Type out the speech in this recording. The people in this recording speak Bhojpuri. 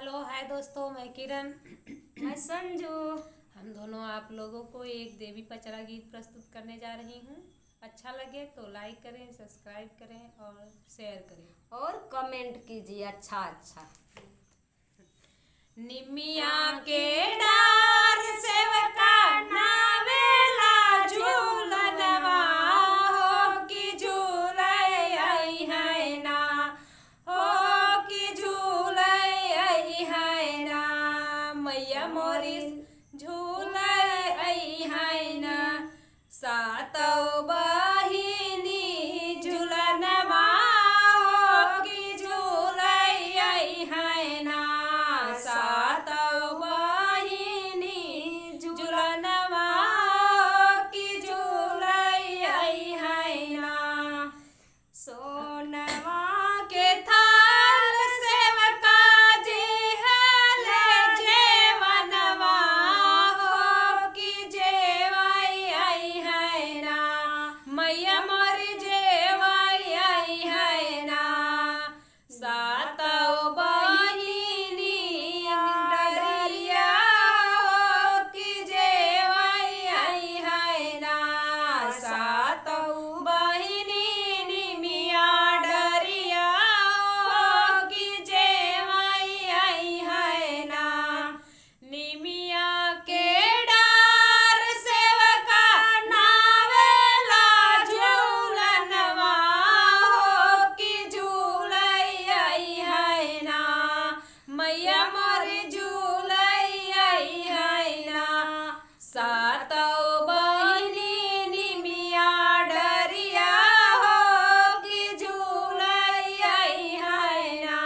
हेलो हाय दोस्तों, मैं किरण। मैं संजू। हम दोनों आप लोगों को एक देवी पचरा गीत प्रस्तुत करने जा रही हूँ। अच्छा लगे तो लाइक करें, सब्सक्राइब करें और शेयर करें और कमेंट कीजिए। अच्छा अच्छा। निमिया के डार सेवका नावेला झूलनवा हो कि झूलै आई है ना, हो कि झूलै आई है ना, मैया मोरी झूलै आई है ना, सातौ बहिनी झूलनवा हो कि झूलै आई है ना, सातौ बहिनी झूलनवा हो कि झूलै आई है ना, सोनवा के थाल सेवका जेहले जेवनवा हो कि जेवै आई है ना, मैया मोरी जेवै आई है ना, सातौ बहिनी डरिया हो कि जेवै आई है ना, सातौ बहिनी निमिया डरिया हो कि जेवै आई है ना, निमिया के डार सेवका नावेला झूलनवा हो कि झूलै आई है ना, मैया मोरी झूलै आई है ना, सातौ बहिनी निमिया डरिया हो कि झूलै आई है ना,